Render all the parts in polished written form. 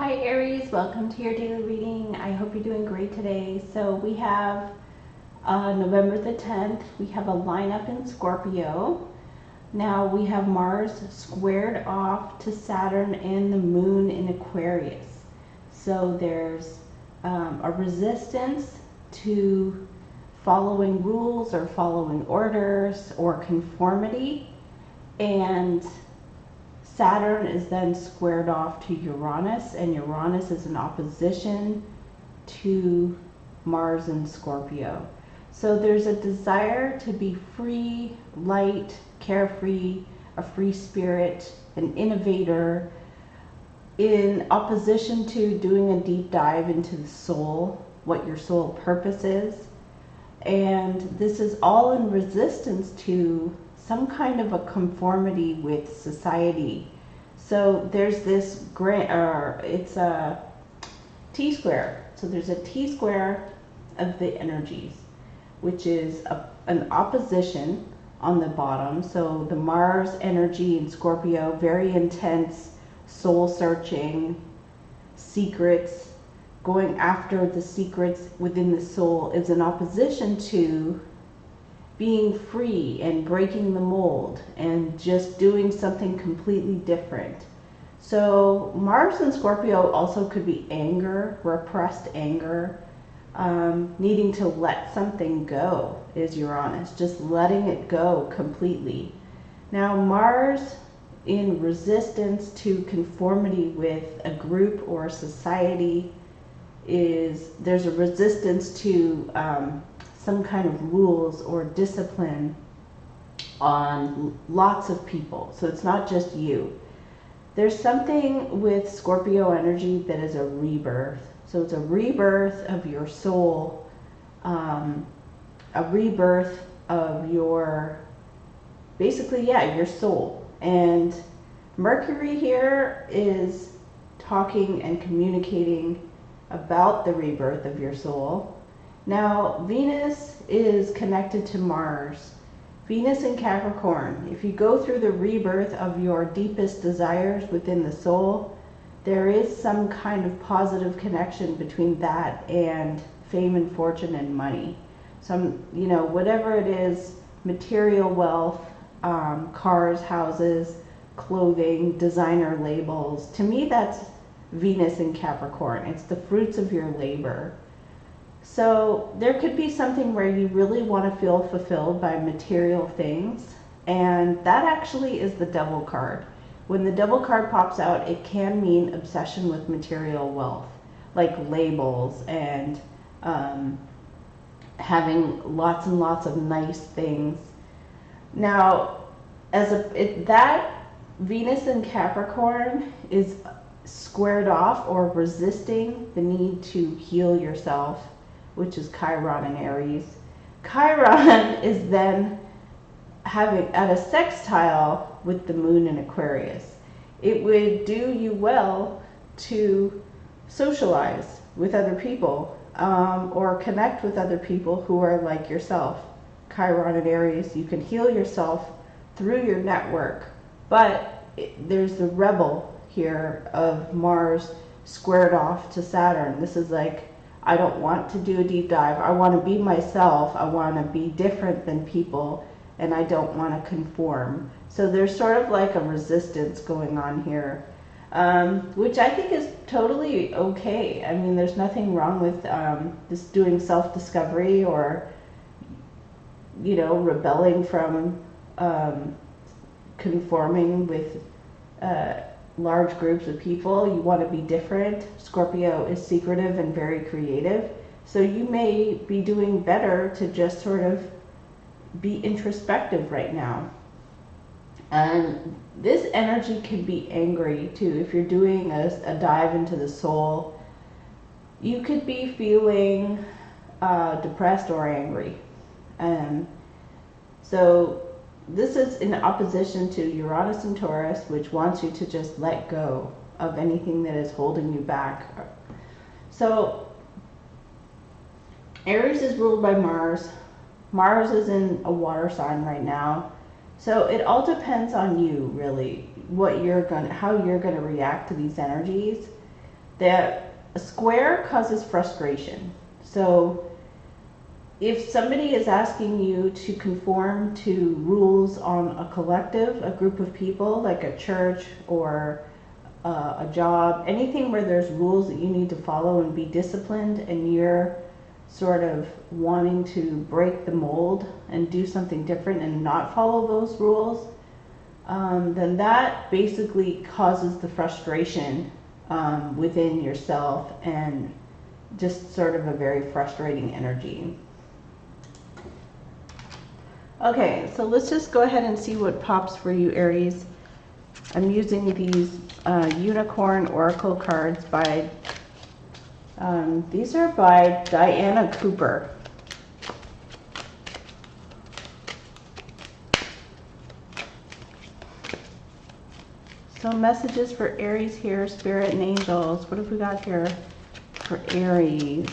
Hi Aries, welcome to your daily reading. I hope you're doing great today. So we have November the 10th, we have a lineup in Scorpio. Now we have Mars squared off to Saturn and the moon in Aquarius. So there's a resistance to following rules or following orders or conformity, and Saturn is then squared off to Uranus, and Uranus is in opposition to Mars in Scorpio. So there's a desire to be free, light, carefree, a free spirit, an innovator, in opposition to doing a deep dive into the soul, what your soul purpose is. And this is all in resistance to some kind of a conformity with society. So there's this it's a T-square. So there's a T-square of the energies, which is an opposition on the bottom. So the Mars energy in Scorpio, very intense, soul searching, secrets, going after the secrets within the soul, is in opposition to being free and breaking the mold and just doing something completely different. So Mars in Scorpio also could be anger, repressed anger, needing to let something go is Uranus, just letting it go completely. Now Mars in resistance to conformity with a group or a society there's a resistance to some kind of rules or discipline on lots of people. So it's not just you. There's something with Scorpio energy that is a rebirth. So it's a rebirth of your soul, a rebirth of your, basically, yeah, your soul. And Mercury here is talking and communicating about the rebirth of your soul. Now, Venus is connected to Mars. Venus in Capricorn. If you go through the rebirth of your deepest desires within the soul, there is some kind of positive connection between that and fame and fortune and money. Some, whatever it is, material wealth, cars, houses, clothing, designer labels. To me, that's Venus in Capricorn. It's the fruits of your labor. So there could be something where you really want to feel fulfilled by material things, and that actually is the Devil card. When the Devil card pops out, it can mean obsession with material wealth, like labels and having lots and lots of nice things. Now, that Venus in Capricorn is squared off or resisting the need to heal yourself, which is Chiron in Aries. Chiron is then having at a sextile with the moon in Aquarius. It would do you well to socialize with other people, or connect with other people who are like yourself. Chiron in Aries, you can heal yourself through your network, but there's the rebel here of Mars squared off to Saturn. This is like, I don't want to do a deep dive. I want to be myself. I want to be different than people, and I don't want to conform. So there's sort of like a resistance going on here, which I think is totally okay. I mean, there's nothing wrong with just doing self-discovery or, rebelling from conforming with large groups of people. You want to be different. Scorpio is secretive and very creative. So you may be doing better to just sort of be introspective right now. And this energy can be angry too. If you're doing a dive into the soul, you could be feeling depressed or angry. So this is in opposition to Uranus and Taurus, which wants you to just let go of anything that is holding you back. So Aries is ruled by Mars. Mars is in a water sign right now. So it all depends on you, really, how you're going to react to these energies. that a square causes frustration. So if somebody is asking you to conform to rules on a collective, a group of people, like a church or a job, anything where there's rules that you need to follow and be disciplined, and you're sort of wanting to break the mold and do something different and not follow those rules, then that basically causes the frustration within yourself, and just sort of a very frustrating energy. Okay, so let's just go ahead and see what pops for you, Aries. I'm using these Unicorn Oracle cards by, these are by Diana Cooper. So messages for Aries here, Spirit and Angels. What have we got here for Aries?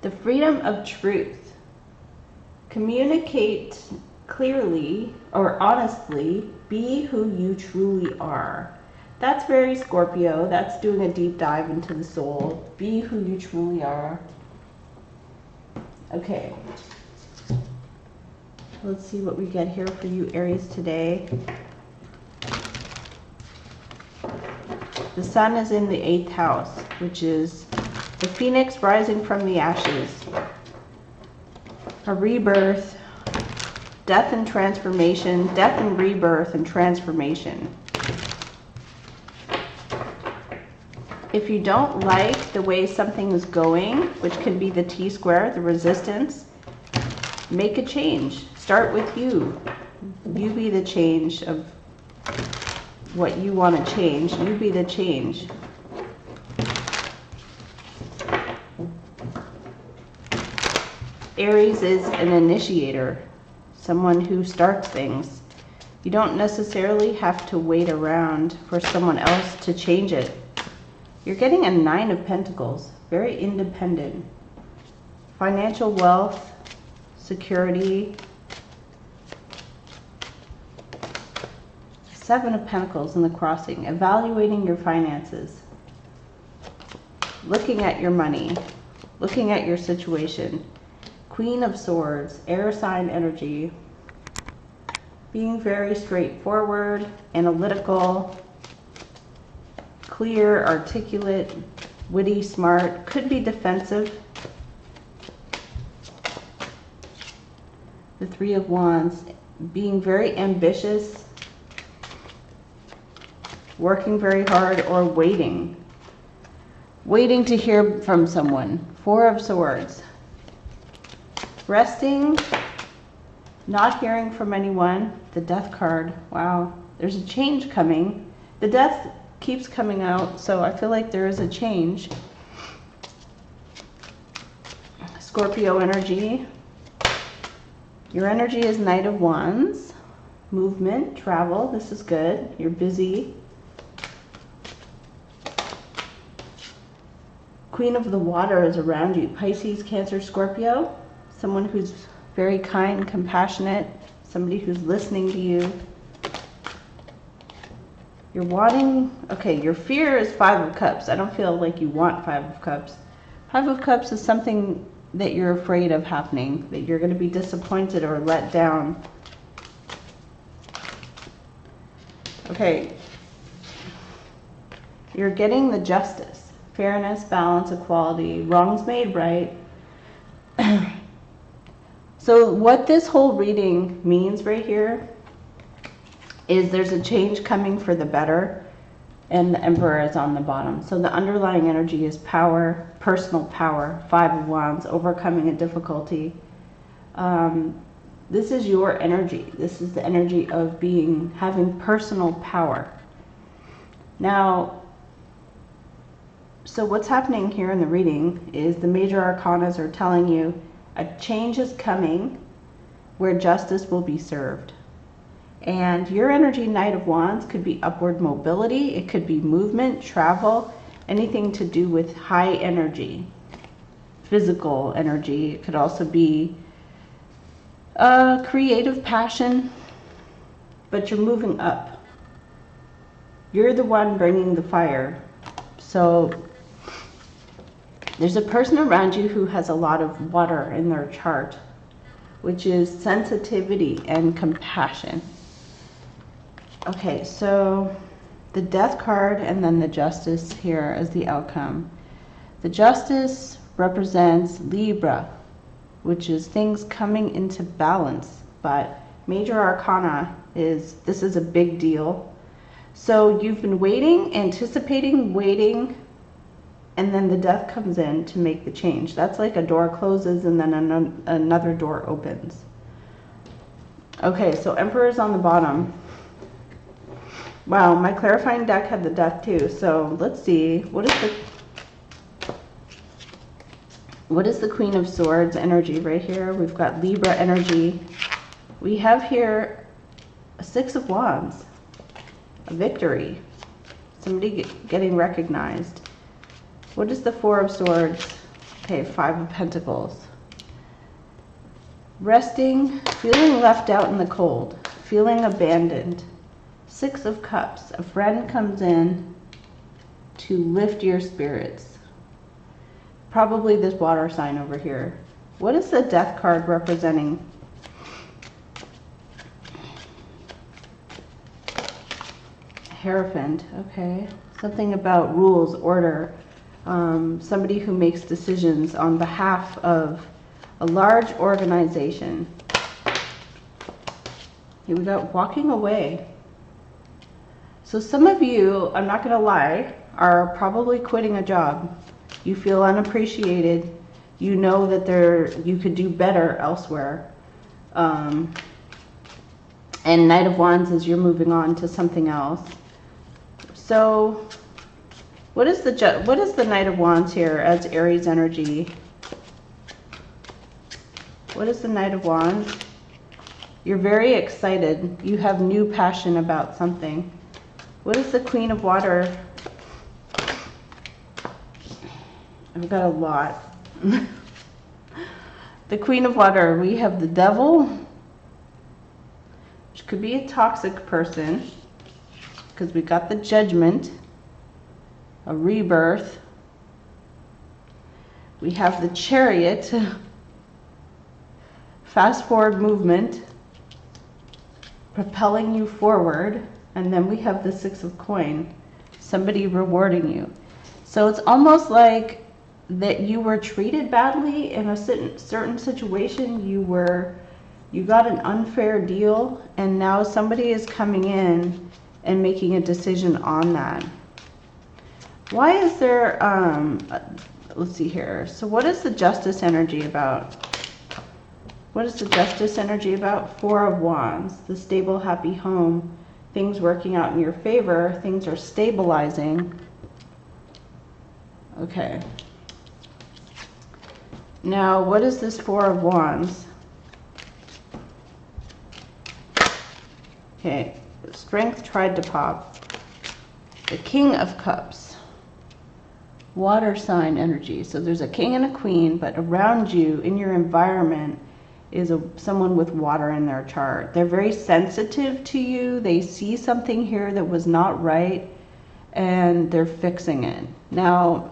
The freedom of truth. Communicate clearly or honestly. Be who you truly are. That's very Scorpio. That's doing a deep dive into the soul. Be who you truly are. Okay. Let's see what we get here for you, Aries, today. The sun is in the 8th house, which is the phoenix rising from the ashes. A rebirth, death and transformation, death and rebirth and transformation. If you don't like the way something is going, which can be the T-square, the resistance, make a change. Start with you. You be the change of what you want to change. You be the change. Aries is an initiator, someone who starts things. You don't necessarily have to wait around for someone else to change it. You're getting a 9 of Pentacles, very independent. Financial wealth, security. 7 of Pentacles in the crossing, evaluating your finances. Looking at your money, looking at your situation. Queen of Swords, air sign energy. Being very straightforward, analytical, clear, articulate, witty, smart, could be defensive. The 3 of Wands, being very ambitious, working very hard, or waiting to hear from someone. 4 of Swords, resting, not hearing from anyone. The Death card, wow, there's a change coming. The Death keeps coming out, so I feel like there is a change. Scorpio energy. Your energy is Knight of Wands. Movement, travel, this is good. You're busy. Queen of the Water is around you. Pisces, Cancer, Scorpio. Someone who's very kind, compassionate. Somebody who's listening to you. You're wanting, okay, your fear is 5 of Cups. I don't feel like you want 5 of Cups. 5 of Cups is something that you're afraid of happening, that you're going to be disappointed or let down. Okay. You're getting the Justice. Fairness, balance, equality, wrongs made right. So what this whole reading means right here is there's a change coming for the better, and the Emperor is on the bottom. So the underlying energy is power, personal power, 5 of Wands, overcoming a difficulty. This is your energy. This is the energy of having personal power. Now, so what's happening here in the reading is the major arcanas are telling you a change is coming where justice will be served. And your energy, Knight of Wands, could be upward mobility. It could be movement, travel, anything to do with high energy. physical energy. It could also be creative passion, but you're moving up. You're the one bringing the fire. So there's a person around you who has a lot of water in their chart, which is sensitivity and compassion. Okay, so the Death card and then the Justice here as the outcome. The Justice represents Libra, which is things coming into balance, but Major Arcana is, this is a big deal. So you've been waiting, anticipating, waiting, and then the Death comes in to make the change. That's like a door closes and then another door opens. Okay, so Emperor's on the bottom. Wow, my clarifying deck had the Death too. So let's see, what is the Queen of Swords energy right here? We've got Libra energy. We have here a Six of Wands, a victory, somebody getting recognized. What is the Four of Swords? Okay, Five of Pentacles. Resting, feeling left out in the cold, feeling abandoned. Six of Cups, a friend comes in to lift your spirits. Probably this water sign over here. What is the Death card representing? Hierophant, okay. Something about rules, order. Somebody who makes decisions on behalf of a large organization. Here we got walking away. So some of you, I'm not going to lie, are probably quitting a job. You feel unappreciated. You know that you could do better elsewhere. And Knight of Wands is you're moving on to something else. So what is the Knight of Wands here as Aries energy? What is the Knight of Wands? You're very excited. You have new passion about something. What is the Queen of Water? I've got a lot. The Queen of Water, we have the Devil, which could be a toxic person, because we got the Judgment, a rebirth. We have the Chariot, fast forward movement, propelling you forward, and then we have the Six of Coin, somebody rewarding you. So it's almost like that you were treated badly in a certain situation. You got an unfair deal, and now somebody is coming in and making a decision on that. Why is there, let's see here. So what is the Justice energy about? What is the Justice energy about? Four of Wands, the stable, happy home, things working out in your favor, things are stabilizing. Okay. Now, what is this Four of Wands? Okay, Strength tried to pop. The King of Cups. Water sign energy. So there's a king and a queen, but around you, in your environment, is someone with water in their chart. They're very sensitive to you. They see something here that was not right, and they're fixing it. Now,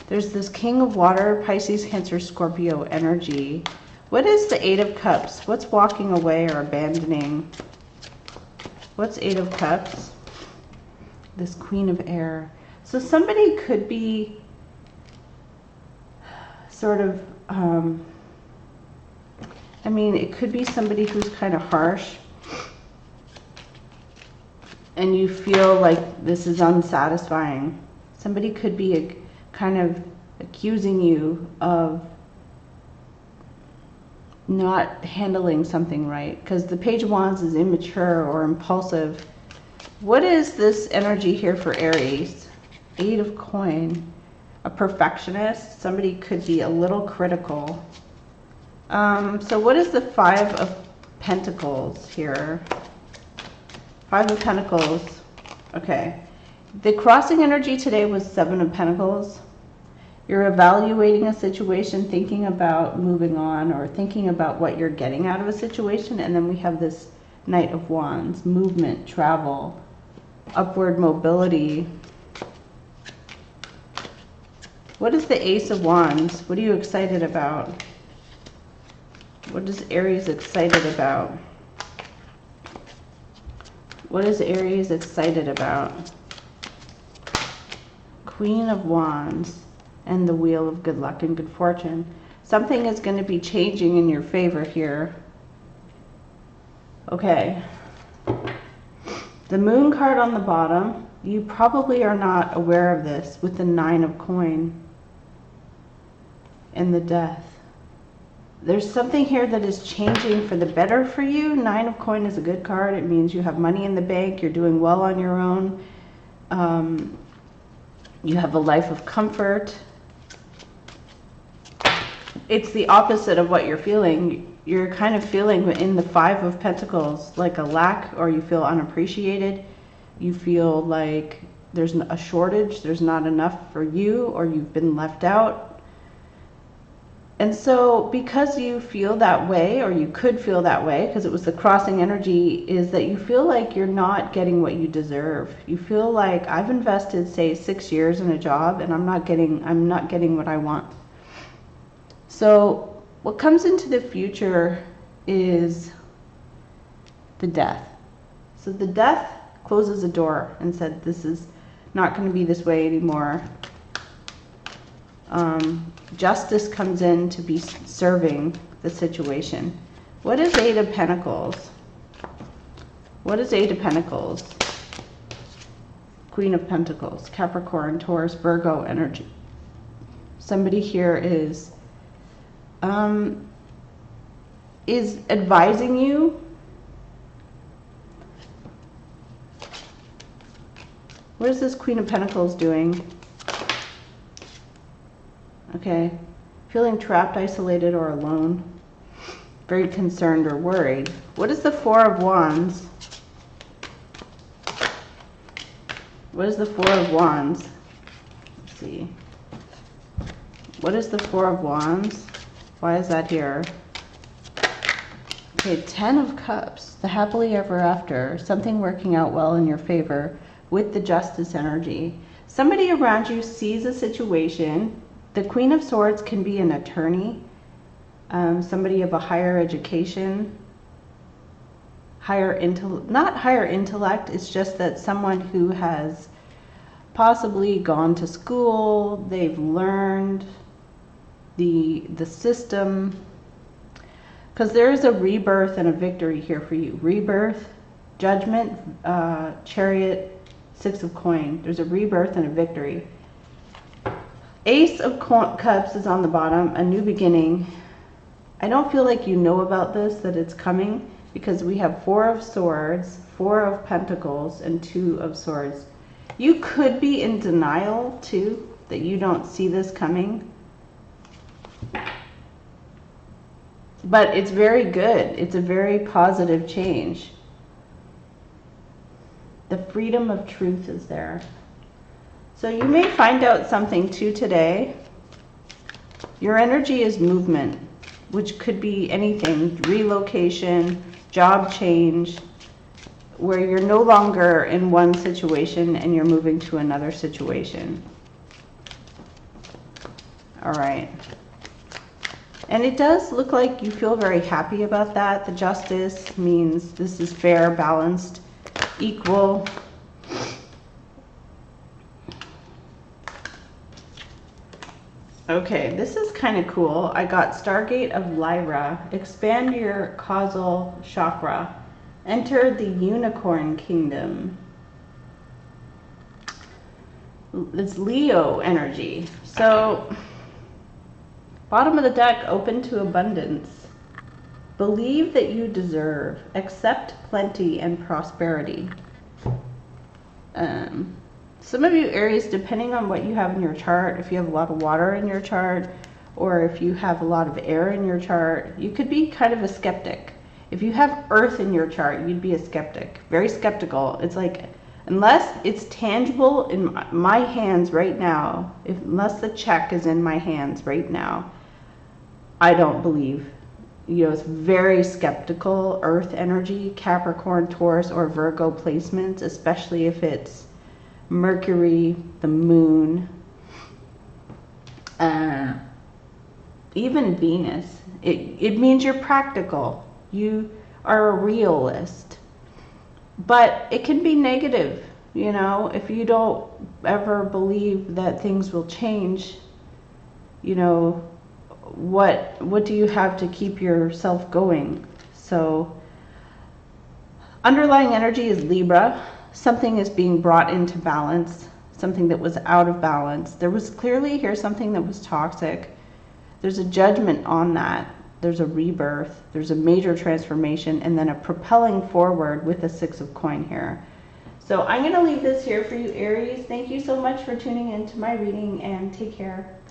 there's this King of Water, Pisces, Cancer, Scorpio energy. What is the Eight of Cups? What's walking away or abandoning? What's Eight of Cups? This Queen of Air. So somebody could be sort of, I mean, it could be somebody who's kind of harsh, and you feel like this is unsatisfying. Somebody could be kind of accusing you of not handling something right, because the Page of Wands is immature or impulsive. What is this energy here for Aries? Eight of Coin. A perfectionist. Somebody could be a little critical. So what is the Five of Pentacles here? Five of Pentacles. Okay. The crossing energy today was Seven of Pentacles. You're evaluating a situation, thinking about moving on or thinking about what you're getting out of a situation. And then we have this Knight of Wands, movement, travel, upward mobility. What is the Ace of Wands? What are you excited about? What is Aries excited about? What is Aries excited about? Queen of Wands and the Wheel of Good Luck and Good Fortune. Something is going to be changing in your favor here. Okay. The Moon card on the bottom. You probably are not aware of this with the Nine of Coin and the Death. There's something here that is changing for the better for you. Nine of Coin is a good card. It means you have money in the bank. You're doing well on your own. You have a life of comfort. It's the opposite of what you're feeling. You're kind of feeling in the Five of Pentacles like a lack, or you feel unappreciated. You feel like there's a shortage. There's not enough for you, or you've been left out. And so because you feel that way, or you could feel that way, because it was the crossing energy, is that you feel like you're not getting what you deserve. You feel like I've invested, say, 6 years in a job and I'm not getting what I want. So what comes into the future is the Death. So the Death closes a door and said, this is not going to be this way anymore. Justice comes in to be serving the situation. What is Eight of Pentacles? What is Eight of Pentacles? Queen of Pentacles, Capricorn, Taurus, Virgo energy. Somebody here is advising you. What is this Queen of Pentacles doing? Okay, feeling trapped, isolated, or alone. Very concerned or worried. What is the Four of Wands? What is the Four of Wands? Let's see. What is the Four of Wands? Why is that here? Okay, Ten of Cups. The happily ever after. Something working out well in your favor with the Justice energy. Somebody around you sees a situation. The Queen of Swords can be an attorney, somebody of a higher education, not higher intellect, it's just that someone who has possibly gone to school, they've learned the system, because there is a rebirth and a victory here for you. Rebirth, Judgment, Chariot, Six of Coin. There's a rebirth and a victory. Ace of Cups is on the bottom, a new beginning. I don't feel like you know about this, that it's coming, because we have Four of Swords, Four of Pentacles, and Two of Swords. You could be in denial too, that you don't see this coming. But it's very good. It's a very positive change. The freedom of truth is there. So you may find out something too today. Your energy is movement, which could be anything, relocation, job change, where you're no longer in one situation and you're moving to another situation. All right. And it does look like you feel very happy about that. The Justice means this is fair, balanced, equal. Okay, this is kind of cool. I got Stargate of Lyra. Expand your causal chakra. Enter the Unicorn Kingdom. It's Leo energy. So, bottom of the deck, open to abundance. Believe that you deserve. Accept plenty and prosperity. Some of you Aries, depending on what you have in your chart, if you have a lot of water in your chart, or if you have a lot of air in your chart, you could be kind of a skeptic. If you have earth in your chart, you'd be a skeptic, very skeptical. It's like Unless it's tangible in my hands right now, unless the check is in my hands right now, I don't believe. You know, it's very skeptical earth energy, Capricorn, Taurus, or Virgo placements, especially if it's Mercury, the moon, even Venus. It means you're practical. You are a realist. But it can be negative, you know, if you don't ever believe that things will change, you know, what do you have to keep yourself going? So underlying energy is Libra. Something is being brought into balance, something that was out of balance. There was clearly here something that was toxic. There's a judgment on that. There's a rebirth, there's a major transformation, and then a propelling forward with a 6 of coin here. So I'm going to leave this here for you, Aries. Thank you so much for tuning into my reading, and take care.